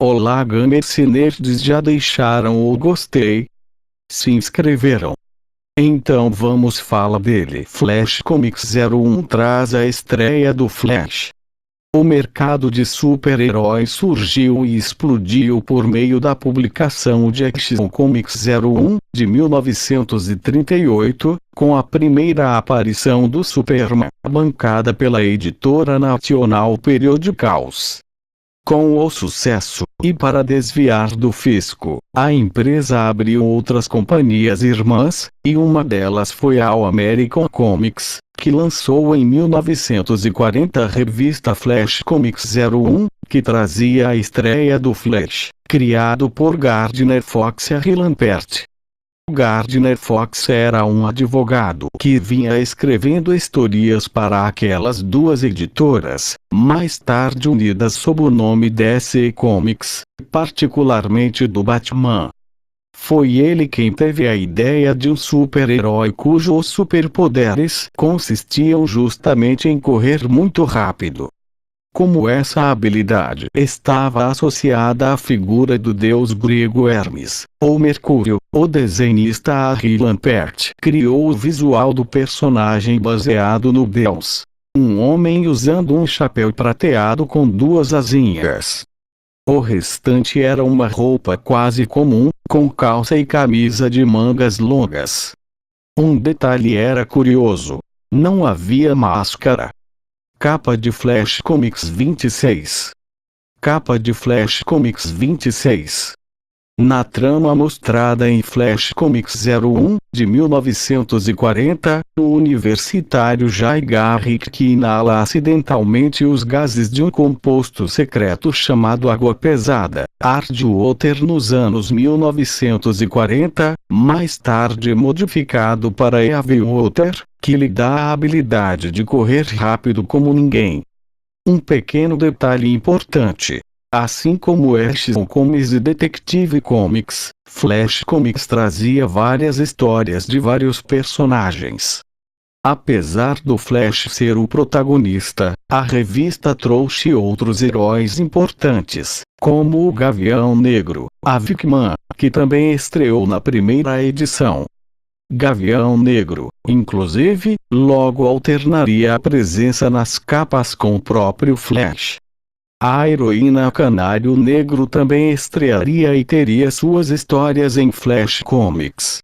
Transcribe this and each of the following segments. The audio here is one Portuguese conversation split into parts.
Olá gamers e nerds, já deixaram o gostei? Se inscreveram? Então vamos falar dele. Flash Comics 01 traz a estreia do Flash. O mercado de super-heróis surgiu e explodiu por meio da publicação de Action Comics 01, de 1938, com a primeira aparição do Superman, bancada pela editora National Periodicals. Com o sucesso, e para desviar do fisco, a empresa abriu outras companhias irmãs, e uma delas foi a All American Comics, que lançou em 1940 a revista Flash Comics 01, que trazia a estreia do Flash, criado por Gardner Fox e Harry Lampert. Gardner Fox era um advogado que vinha escrevendo histórias para aquelas duas editoras, mais tarde unidas sob o nome DC Comics, particularmente do Batman. Foi ele quem teve a ideia de um super-herói cujos superpoderes consistiam justamente em correr muito rápido. Como essa habilidade estava associada à figura do deus grego Hermes, ou Mercúrio, o desenhista Harry Lampert criou o visual do personagem baseado no deus. Um homem usando um chapéu prateado com duas asinhas. O restante era uma roupa quase comum, com calça e camisa de mangas longas. Um detalhe era curioso: não havia máscara. Capa de Flash Comics 26. Capa de Flash Comics 26. Na trama mostrada em Flash Comics 01, de 1940, o universitário Jay Garrick inala acidentalmente os gases de um composto secreto chamado água pesada, Ardwater, nos anos 1940, mais tarde modificado para Heavy Water, que lhe dá a habilidade de correr rápido como ninguém. Um pequeno detalhe importante: assim como Action Comics e Detective Comics, Flash Comics trazia várias histórias de vários personagens. Apesar do Flash ser o protagonista, a revista trouxe outros heróis importantes, como o Gavião Negro, a Vickman, que também estreou na primeira edição. Gavião Negro, inclusive, logo alternaria a presença nas capas com o próprio Flash. A heroína Canário Negro também estrearia e teria suas histórias em Flash Comics.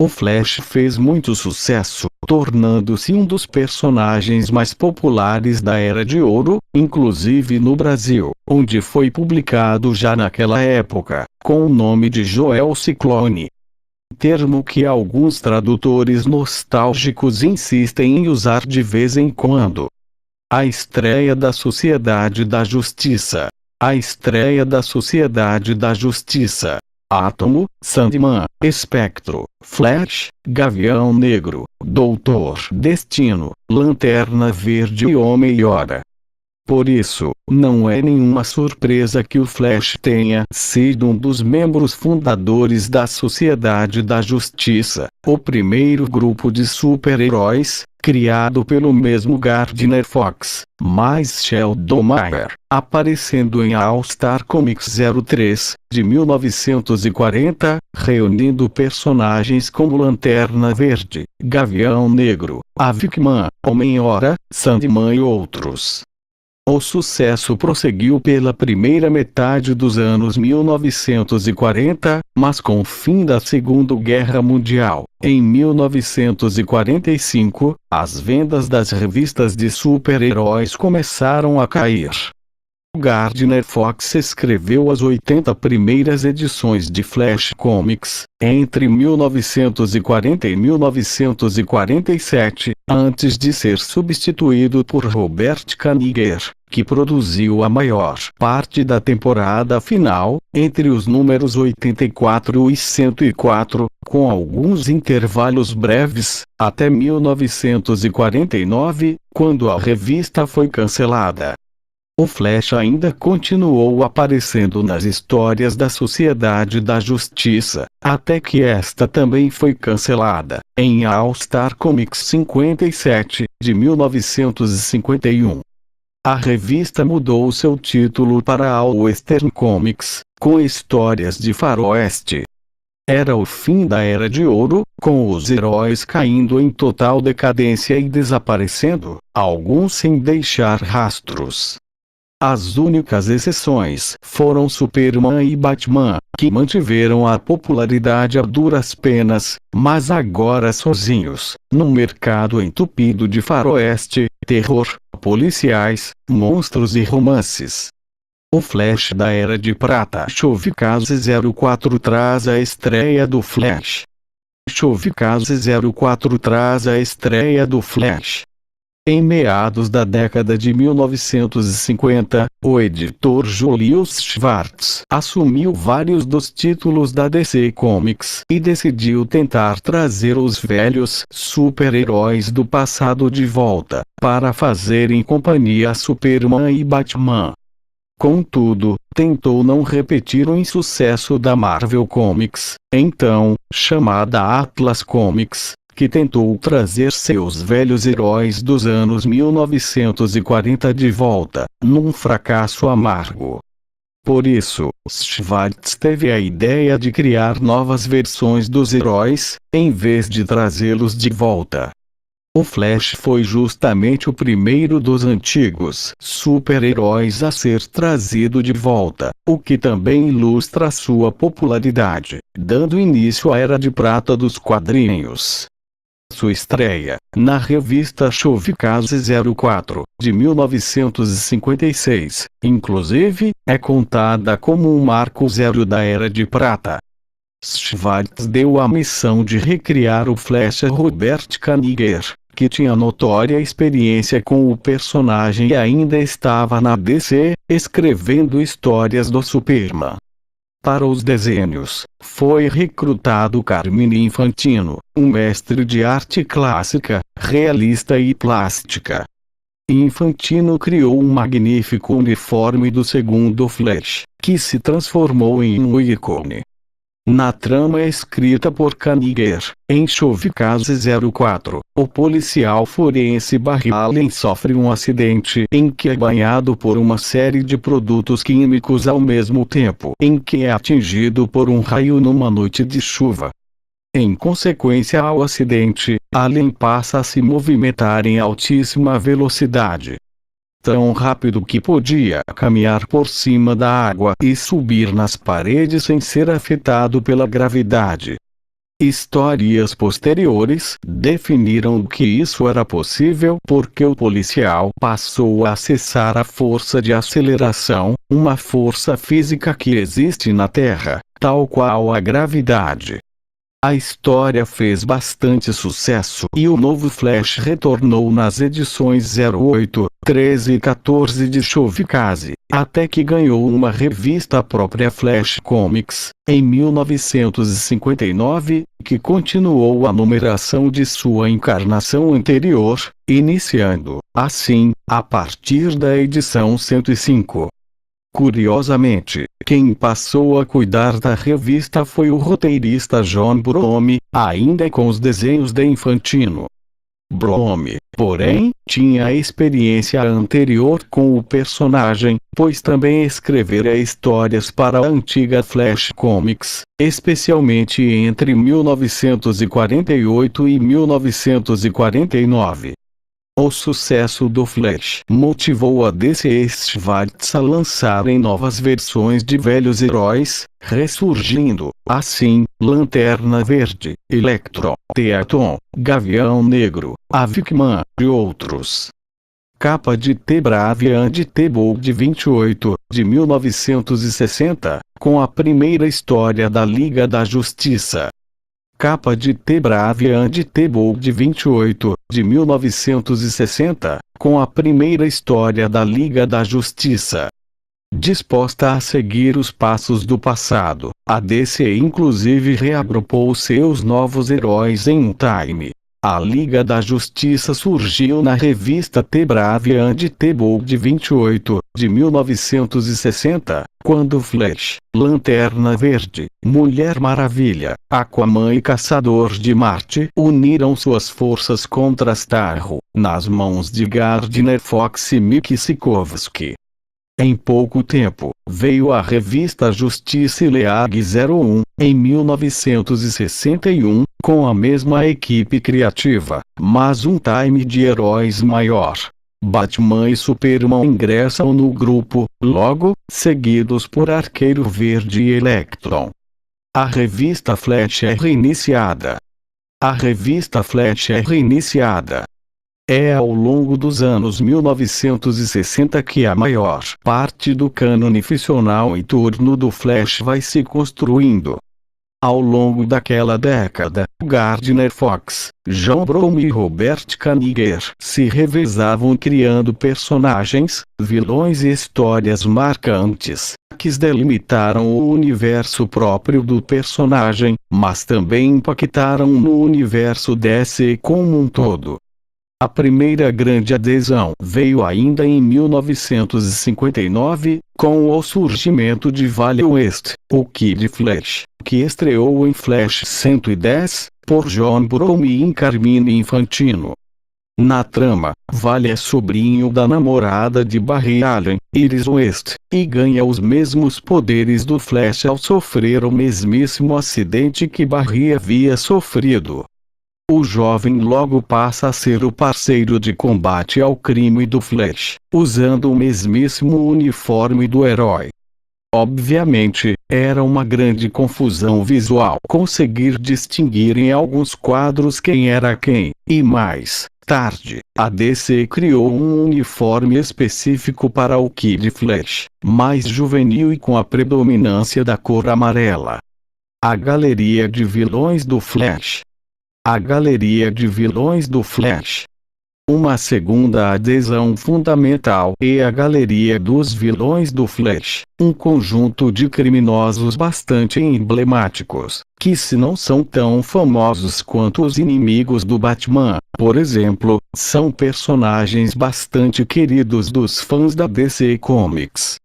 O Flash fez muito sucesso, tornando-se um dos personagens mais populares da Era de Ouro, inclusive no Brasil, onde foi publicado já naquela época, com o nome de Joel Ciclone. Termo que alguns tradutores nostálgicos insistem em usar de vez em quando. A estreia da Sociedade da Justiça. A estreia da Sociedade da Justiça. Átomo, Sandman, Espectro, Flash, Gavião Negro, Doutor Destino, Lanterna Verde e Homem-Hora. Por isso, não é nenhuma surpresa que o Flash tenha sido um dos membros fundadores da Sociedade da Justiça, o primeiro grupo de super-heróis, criado pelo mesmo Gardner Fox, mais Sheldon Mayer, aparecendo em All Star Comics 03, de 1940, reunindo personagens como Lanterna Verde, Gavião Negro, a Vickman, Homem-Hora, Sandman e outros. O sucesso prosseguiu pela primeira metade dos anos 1940, mas com o fim da Segunda Guerra Mundial, em 1945, as vendas das revistas de super-heróis começaram a cair. Gardner Fox escreveu as 80 primeiras edições de Flash Comics, entre 1940 e 1947, antes de ser substituído por Robert Kanigher, que produziu a maior parte da temporada final, entre os números 84 e 104, com alguns intervalos breves, até 1949, quando a revista foi cancelada. O Flash ainda continuou aparecendo nas histórias da Sociedade da Justiça, até que esta também foi cancelada, em All Star Comics 57, de 1951. a revista mudou seu título para All Western Comics, com histórias de faroeste. Era o fim da Era de Ouro, com os heróis caindo em total decadência e desaparecendo, alguns sem deixar rastros. As únicas exceções foram Superman e Batman, que mantiveram a popularidade a duras penas, mas agora sozinhos, num mercado entupido de faroeste, terror, policiais, monstros e romances. O Flash da Era de Prata Shovikaze 04 traz a estreia do Flash. Shovikaze 04 traz a estreia do Flash. Em meados da década de 1950, o editor Julius Schwartz assumiu vários dos títulos da DC Comics e decidiu tentar trazer os velhos super-heróis do passado de volta, para fazerem companhia a Superman e Batman. Contudo, tentou não repetir o insucesso da Marvel Comics, então chamada Atlas Comics, que tentou trazer seus velhos heróis dos anos 1940 de volta, num fracasso amargo. Por isso, Schwartz teve a ideia de criar novas versões dos heróis, em vez de trazê-los de volta. O Flash foi justamente o primeiro dos antigos super-heróis a ser trazido de volta, o que também ilustra sua popularidade, dando início à Era de Prata dos quadrinhos. Sua estreia, na revista Shovikaze 04, de 1956, inclusive, é contada como um marco zero da Era de Prata. Schwartz deu a missão de recriar o Flash a Robert Kanigher, que tinha notória experiência com o personagem e ainda estava na DC, escrevendo histórias do Superman. Para os desenhos, foi recrutado Carmine Infantino, um mestre de arte clássica, realista e plástica. Infantino criou um magnífico uniforme do segundo Flash, que se transformou em um ícone. Na trama escrita por Kanigher, em Shovikaze 04, o policial forense Barry Allen sofre um acidente em que é banhado por uma série de produtos químicos ao mesmo tempo em que é atingido por um raio numa noite de chuva. Em consequência ao acidente, Allen passa a se movimentar em altíssima velocidade. Tão rápido que podia caminhar por cima da água e subir nas paredes sem ser afetado pela gravidade. Histórias posteriores definiram que isso era possível porque o policial passou a acessar a força de aceleração, uma força física que existe na Terra, tal qual a gravidade. A história fez bastante sucesso e o novo Flash retornou nas edições 08, 13 e 14 de Shovikaze, até que ganhou uma revista própria Flash Comics, em 1959, que continuou a numeração de sua encarnação anterior, iniciando, assim, a partir da edição 105. Curiosamente, quem passou a cuidar da revista foi o roteirista John Brome, ainda com os desenhos de Infantino. Brome, porém, tinha experiência anterior com o personagem, pois também escrevera histórias para a antiga Flash Comics, especialmente entre 1948 e 1949. O sucesso do Flash motivou a DC e Schwartz a lançarem novas versões de velhos heróis, ressurgindo, assim, Lanterna Verde, Electro, Theaton, Gavião Negro, Avikman e outros. Capa de The Brave and the Bold 28, de 1960, com a primeira história da Liga da Justiça. Capa de The Brave and the Bold 28, de 1960, com a primeira história da Liga da Justiça. Disposta a seguir os passos do passado, a DC inclusive reagrupou seus novos heróis em um time. A Liga da Justiça surgiu na revista The Brave and the Bold 28, de 1960, quando Flash, Lanterna Verde, Mulher Maravilha, Aquaman e Caçador de Marte uniram suas forças contra Starro, nas mãos de Gardner Fox e Mickey Sikovsky. Em pouco tempo, veio a revista Justice League 01, em 1961, com a mesma equipe criativa, mas um time de heróis maior. Batman e Superman ingressam no grupo, logo, seguidos por Arqueiro Verde e Electron. A revista Flash é reiniciada. É ao longo dos anos 1960 que a maior parte do cânone ficcional em torno do Flash vai se construindo. Ao longo daquela década, Gardner Fox, John Byrne e Robert Kanigher se revezavam criando personagens, vilões e histórias marcantes, que delimitaram o universo próprio do personagem, mas também impactaram no universo DC como um todo. A primeira grande adesão veio ainda em 1959, com o surgimento de Wally West, o Kid Flash, que estreou em Flash 110, por John Byrne e Carmine Infantino. Na trama, Wally é sobrinho da namorada de Barry Allen, Iris West, e ganha os mesmos poderes do Flash ao sofrer o mesmíssimo acidente que Barry havia sofrido. O jovem logo passa a ser o parceiro de combate ao crime do Flash, usando o mesmíssimo uniforme do herói. Obviamente, era uma grande confusão visual conseguir distinguir em alguns quadros quem era quem, e mais tarde, a DC criou um uniforme específico para o Kid Flash, mais juvenil e com a predominância da cor amarela. A Galeria de Vilões do Flash. Uma segunda adesão fundamental é a Galeria dos Vilões do Flash, um conjunto de criminosos bastante emblemáticos, que se não são tão famosos quanto os inimigos do Batman, por exemplo, são personagens bastante queridos dos fãs da DC Comics.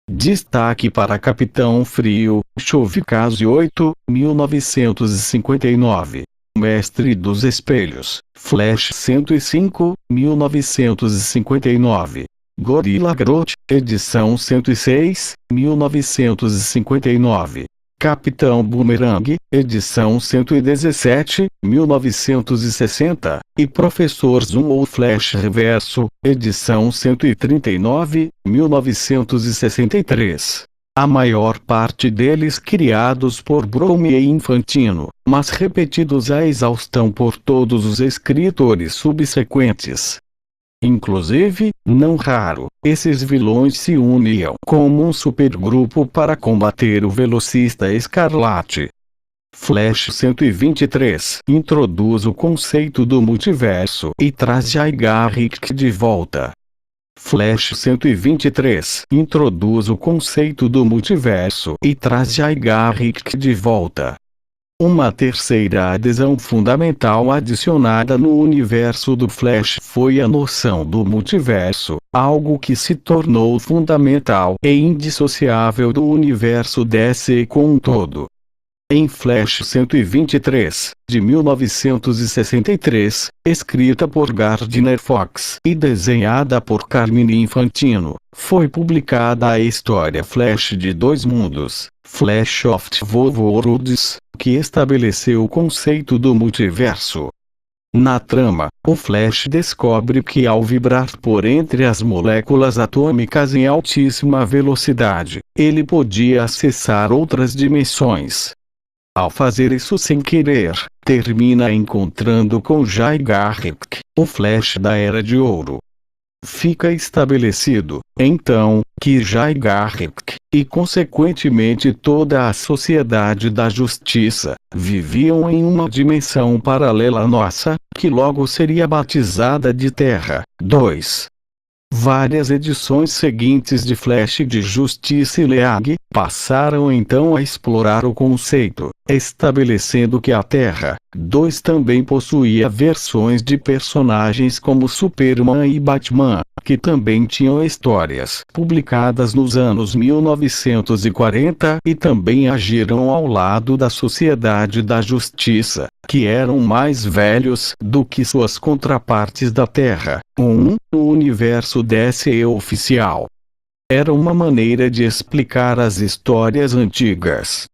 Destaque para Capitão Frio, Chovicase 8, 1959. Mestre dos Espelhos, Flash 105, 1959. Gorilla Grodd, edição 106, 1959. Capitão Boomerang, edição 117, 1960, e Professor Zoom ou Flash Reverso, edição 139, 1963. A maior parte deles criados por Byrne e Infantino, mas repetidos à exaustão por todos os escritores subsequentes. Inclusive, não raro, esses vilões se uniam como um supergrupo para combater o Velocista Escarlate. Flash 123 introduz o conceito do multiverso e traz Jay Garrick de volta. Flash 123 introduz o conceito do multiverso e traz Jay Garrick de volta. Uma terceira adesão fundamental adicionada no universo do Flash foi a noção do multiverso, algo que se tornou fundamental e indissociável do universo DC como um todo. Em Flash 123, de 1963, escrita por Gardner Fox e desenhada por Carmine Infantino, foi publicada a história Flash de Dois Mundos, Flash of Two Worlds, que estabeleceu o conceito do multiverso. Na trama, o Flash descobre que ao vibrar por entre as moléculas atômicas em altíssima velocidade, ele podia acessar outras dimensões. Ao fazer isso sem querer, termina encontrando com Jay Garrick, o Flash da Era de Ouro. Fica estabelecido, então, que Jay Garrick, e consequentemente toda a Sociedade da Justiça, viviam em uma dimensão paralela à nossa, que logo seria batizada de Terra. 2. Várias edições seguintes de Flash de Justice League passaram então a explorar o conceito, estabelecendo que a Terra 2 também possuía versões de personagens como Superman e Batman, que também tinham histórias publicadas nos anos 1940 e também agiram ao lado da Sociedade da Justiça, que eram mais velhos do que suas contrapartes da Terra. O universo DC oficial era uma maneira de explicar as histórias antigas.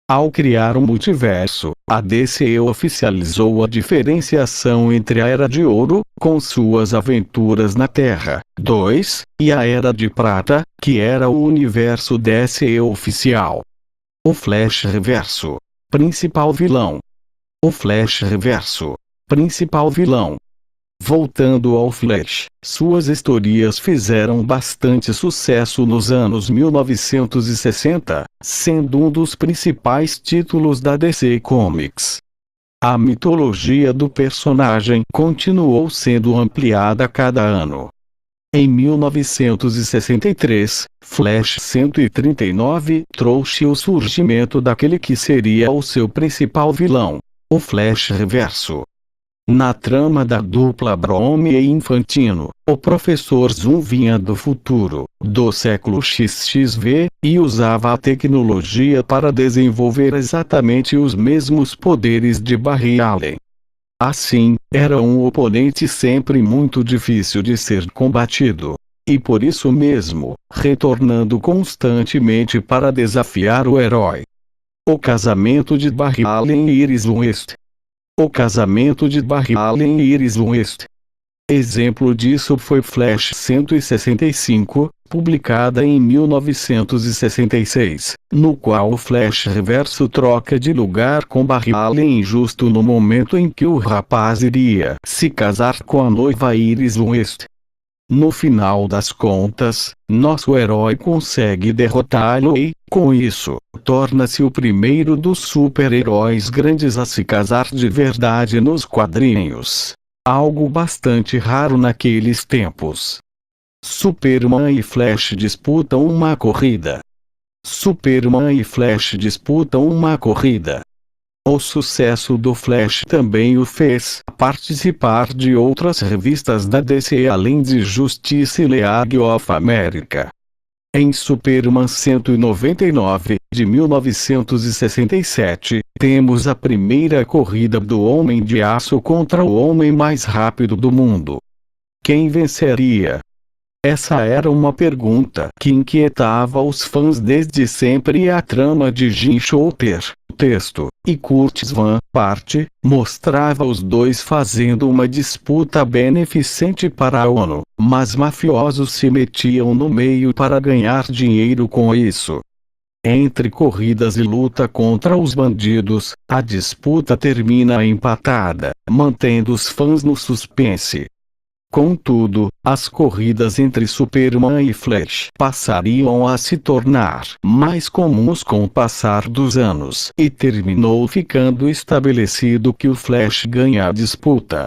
Ao criar o multiverso, a DC oficializou a diferenciação entre a Era de Ouro, com suas aventuras na Terra 2, e a Era de Prata, que era o universo DC oficial. O Flash Reverso. Principal vilão. O Flash Reverso. Principal vilão. Voltando ao Flash, suas histórias fizeram bastante sucesso nos anos 1960, sendo um dos principais títulos da DC Comics. A mitologia do personagem continuou sendo ampliada a cada ano. Em 1963, Flash 139 trouxe o surgimento daquele que seria o seu principal vilão, o Flash Reverso. Na trama da dupla Brome e Infantino, o Professor Zoom vinha do futuro, do século XXV, e usava a tecnologia para desenvolver exatamente os mesmos poderes de Barry Allen. Assim, era um oponente sempre muito difícil de ser combatido. E por isso mesmo, retornando constantemente para desafiar o herói. O casamento de Barry Allen e Iris West. O casamento de Barry Allen e Iris West. Exemplo disso foi Flash 165, publicada em 1966, no qual o Flash Reverso troca de lugar com Barry Allen justo no momento em que o rapaz iria se casar com a noiva Iris West. No final das contas, nosso herói consegue derrotá-lo e, com isso, torna-se o primeiro dos super-heróis grandes a se casar de verdade nos quadrinhos. Algo bastante raro naqueles tempos. Superman e Flash disputam uma corrida. Superman e Flash disputam uma corrida. O sucesso do Flash também o fez participar de outras revistas da DC além de Justice League of America. Em Superman 199, de 1967, temos a primeira corrida do Homem de Aço contra o homem mais rápido do mundo. Quem venceria? Essa era uma pergunta que inquietava os fãs desde sempre e a trama de Jim Shooter, texto, e Kurtis Van parte, mostrava os dois fazendo uma disputa beneficente para a ONU, mas mafiosos se metiam no meio para ganhar dinheiro com isso. Entre corridas e luta contra os bandidos, a disputa termina empatada, mantendo os fãs no suspense. Contudo, as corridas entre Superman e Flash passariam a se tornar mais comuns com o passar dos anos e terminou ficando estabelecido que o Flash ganha a disputa.